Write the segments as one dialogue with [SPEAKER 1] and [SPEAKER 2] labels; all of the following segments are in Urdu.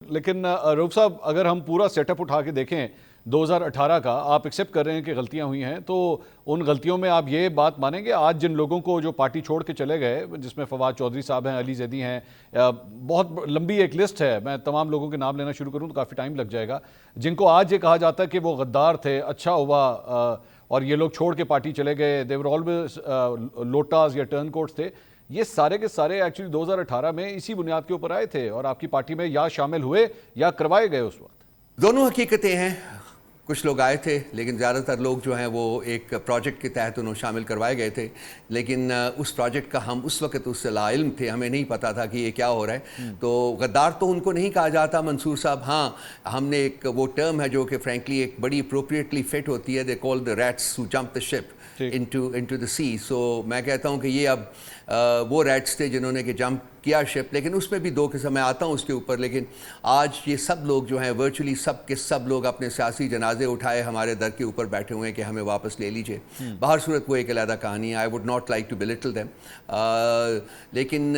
[SPEAKER 1] لیکن روف صاحب اگر ہم پورا سیٹ اپ اٹھا کے دیکھیں 2018 کا، آپ ایکسیپٹ کر رہے ہیں کہ غلطیاں ہوئی ہیں، تو ان غلطیوں میں آپ یہ بات مانیں گے آج جن لوگوں کو جو پارٹی چھوڑ کے چلے گئے، جس میں فواد چودھری صاحب ہیں، علی زیدی ہیں، بہت لمبی ایک لسٹ ہے، میں تمام لوگوں کے نام لینا شروع کروں تو کافی ٹائم لگ جائے گا، جن کو آج یہ کہا جاتا ہے کہ وہ غدار تھے، اچھا ہوا اور یہ لوگ چھوڑ کے پارٹی چلے گئے، دے ور آلویز لوٹاز یا ٹرن کوٹس تھے، یہ سارے کے سارے ایکچولی 2018 میں اسی بنیاد کے اوپر آئے تھے اور آپ کی پارٹی میں یا شامل ہوئے یا کروائے گئے اس وقت؟
[SPEAKER 2] دونوں حقیقتیں ہیں. کچھ لوگ آئے تھے لیکن زیادہ تر لوگ جو ہیں وہ ایک پروجیکٹ کے تحت انہوں شامل کروائے گئے تھے، لیکن اس پروجیکٹ کا ہم اس وقت اس سے لا علم تھے، ہمیں نہیں پتا تھا کہ یہ کیا ہو رہا ہے. تو غدار تو ان کو نہیں کہا جاتا منصور صاحب. ہاں، ہم نے ایک وہ ٹرم ہے جو کہ فرینکلی ایک بڑی اپروپریٹلی فٹ ہوتی ہے، they call the rats who jump the ship into the sea. So میں کہتا ہوں کہ یہ اب وہ ریٹس تھے جنہوں نے کہ جمپ کیا شپ، لیکن اس میں بھی دو قسم، میں آتا ہوں اس کے اوپر. لیکن آج یہ سب لوگ جو ہیں ورچولی سب کے سب لوگ اپنے سیاسی جنازے اٹھائے ہمارے در کے اوپر بیٹھے ہوئے ہیں کہ ہمیں واپس لے لیجئے. باہر صورت وہ ایک علیحدہ کہانی ہے، I would not like to belittle them. لیکن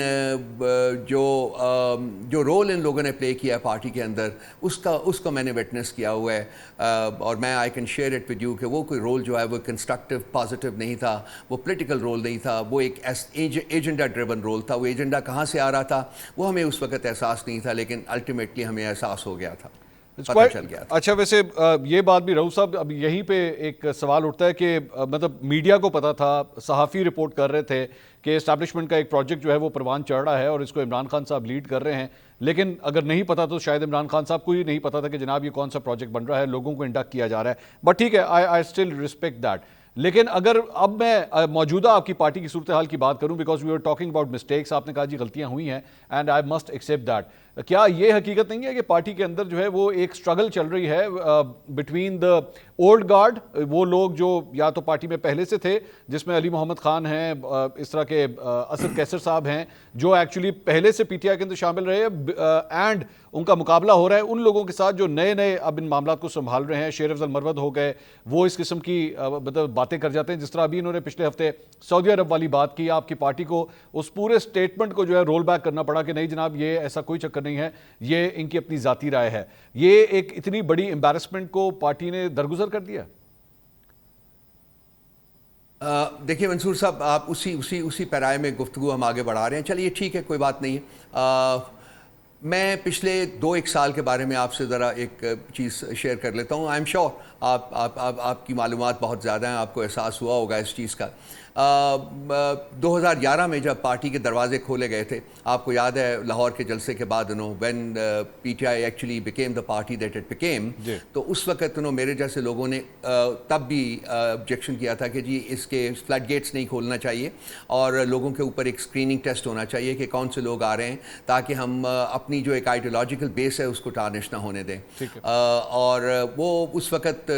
[SPEAKER 2] جو رول ان لوگوں نے پلے کیا پارٹی کے اندر، اس کو میں نے وٹنس کیا ہوا ہے، اور میں I can share it with you کہ وہ کوئی رول جو ہے وہ کنسٹرکٹیو پازیٹیو نہیں تھا، وہ پولیٹیکل رول نہیں تھا، وہ ایک ایجنڈا ڈریون رول تھا. وہ ایجنڈا کہاں سے آ رہا تھا وہ ہمیں اس وقت احساس نہیں تھا، لیکن الٹیمیٹلی ہمیں احساس ہو گیا تھا، پتہ چل گیا تھا.
[SPEAKER 1] اچھا، ویسے یہ بات بھی رؤوف صاحب اب یہیں پہ ایک سوال اٹھتا ہے کہ مطلب میڈیا کو پتا تھا، صحافی رپورٹ کر رہے تھے کہ اسٹیبلشمنٹ کا ایک پروجیکٹ جو ہے وہ پروان چڑھ رہا ہے اور اس کو عمران خان صاحب لیڈ کر رہے ہیں، لیکن اگر نہیں پتا تو شاید عمران خان صاحب کو ہی نہیں پتا تھا کہ جناب یہ کون سا پروجیکٹ بن رہا ہے، لوگوں کو انڈکٹ کیا جا رہا ہے. بٹ ٹھیک ہے، آئی اسٹل ریسپیکٹ دیٹ. لیکن اگر اب میں موجودہ آپ کی پارٹی کی صورتحال کی بات کروں، because we are talking about mistakes, آپ نے کہا جی غلطیاں ہوئی ہیں and I must accept that. کیا یہ حقیقت نہیں ہے کہ پارٹی کے اندر جو ہے وہ ایک اسٹرگل چل رہی ہے بٹوین دا اولڈ گارڈ، وہ لوگ جو یا تو پارٹی میں پہلے سے تھے، جس میں علی محمد خان ہیں، اس طرح کے اسد کیسر صاحب ہیں جو ایکچولی پہلے سے پی ٹی آئی کے اندر شامل رہے، اینڈ ان کا مقابلہ ہو رہا ہے ان لوگوں کے ساتھ جو نئے نئے اب ان معاملات کو سنبھال رہے ہیں. شیر افضل مرود ہو گئے، وہ اس قسم کی مطلب باتیں کر جاتے ہیں، جس طرح ابھی انہوں نے پچھلے ہفتے سعودی عرب والی بات کی، آپ کی پارٹی کو اس پورے سٹیٹمنٹ کو جو ہے رول بیک کرنا پڑا کہ نہیں جناب یہ ایسا کوئی چکر نہیں ہے، یہ ان کی اپنی ذاتی رائے ہے. یہ ایک اتنی بڑی امبیرسمنٹ کو پارٹی نے درگزر کر دیا.
[SPEAKER 2] دیکھیے منصور صاحب، آپ اسی پیرائے میں گفتگو ہم آگے بڑھا رہے ہیں. چلیے ٹھیک ہے، کوئی بات نہیں ہے. میں پچھلے 2-1 سال کے بارے میں آپ سے ذرا ایک چیز شیئر کر لیتا ہوں. آئی ایم شیور آپ کی معلومات بہت زیادہ ہیں، آپ کو احساس ہوا ہوگا اس چیز کا. 2011 میں جب پارٹی کے دروازے کھولے گئے تھے، آپ کو یاد ہے لاہور کے جلسے کے بعد when P T I actually became the party that it became, تو اس وقت میرے جیسے لوگوں نے تب بھی آبجیکشن کیا تھا کہ جی اس کے فلڈ گیٹس نہیں کھولنا چاہیے اور لوگوں کے اوپر ایک اسکریننگ ٹیسٹ ہونا چاہیے کہ کون سے لوگ آ رہے ہیں، تاکہ ہم اپنی جو ایک آئیڈیولوجیکل بیس ہے اس کو ٹارنش نہ ہونے دیں. اور وہ اس وقت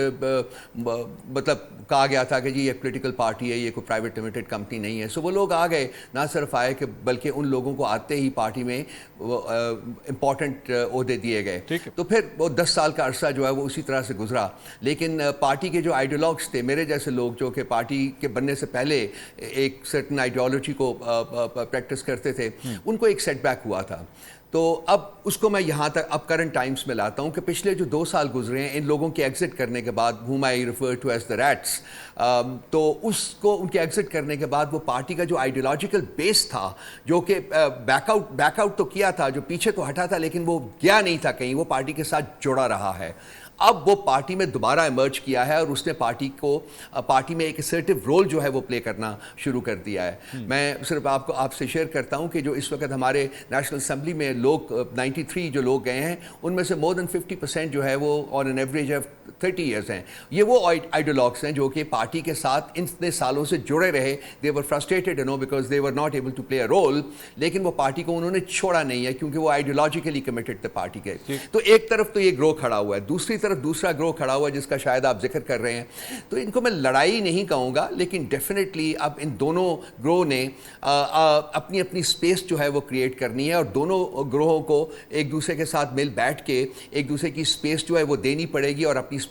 [SPEAKER 2] مطلب کہا گیا تھا کہ جی یہ پولیٹیکل پارٹی ہے، یہ کوئی پرائیویٹ لمیٹڈ کمپنی نہیں ہے. سو وہ لوگ آ گئے، نہ صرف آئے کہ بلکہ ان لوگوں کو آتے ہی پارٹی میں امپورٹنٹ عہدے دیے گئے. تو پھر وہ 10 سال کا عرصہ جو ہے وہ اسی طرح سے گزرا. لیکن پارٹی کے جو آئیڈیالوگس تھے، میرے جیسے لوگ جو کہ پارٹی کے بننے سے پہلے ایک سرٹن آئیڈیالوجی کو پریکٹس کرتے تھے، ان کو ایک سیٹ بیک ہوا تھا. تو اب اس کو میں یہاں تک اب کرنٹ ٹائمز میں لاتا ہوں کہ پچھلے جو 2 سال گزرے ہیں ان لوگوں کے ایگزٹ کرنے کے بعد، whom I refer to as the rats، تو اس کو ان کے ایگزٹ کرنے کے بعد وہ پارٹی کا جو آئیڈیولوجیکل بیس تھا، جو کہ بیک آؤٹ تو کیا تھا، جو پیچھے تو ہٹا تھا لیکن وہ گیا نہیں تھا کہیں، وہ پارٹی کے ساتھ جڑا رہا ہے. اب وہ پارٹی میں دوبارہ ایمرج کیا ہے اور اس نے پارٹی میں ایک اسرٹیو رول جو ہے وہ پلے کرنا شروع کر دیا ہے. میں صرف آپ سے شیئر کرتا ہوں کہ جو اس وقت ہمارے نیشنل اسمبلی میں لوگ 93 جو لوگ گئے ہیں، ان میں سے مور دین 50% جو ہے وہ آن این ایوریج 30 ایئرس ہیں. یہ وہ آئیڈیالوگس ہیں جو کہ پارٹی کے ساتھ اتنے سالوں سے جڑے رہے. They were frustrated because they were not able to play a role, لیکن وہ پارٹی کو انہوں نے چھوڑا نہیں ہے کیونکہ وہ آئیڈیولوجیکلی کمیٹڈ تھے پارٹی کے. تو ایک طرف تو یہ گروہ کھڑا ہوا ہے، دوسری طرف دوسرا گروہ کھڑا ہوا ہے جس کا شاید آپ ذکر کر رہے ہیں. تو ان کو میں لڑائی نہیں کہوں گا، لیکن ڈیفینیٹلی اب ان دونوں گروہ نے اپنی اپنی اسپیس جو ہے وہ کریٹ کرنی ہے، اور دونوں گروہوں کو ایک دوسرے کے ساتھ مل بیٹھ کے ایک دوسرے کی اسپیس جو ہے وہ دینی پڑے گی اور اپنی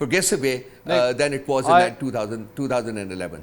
[SPEAKER 2] progressive way than it was in 2011.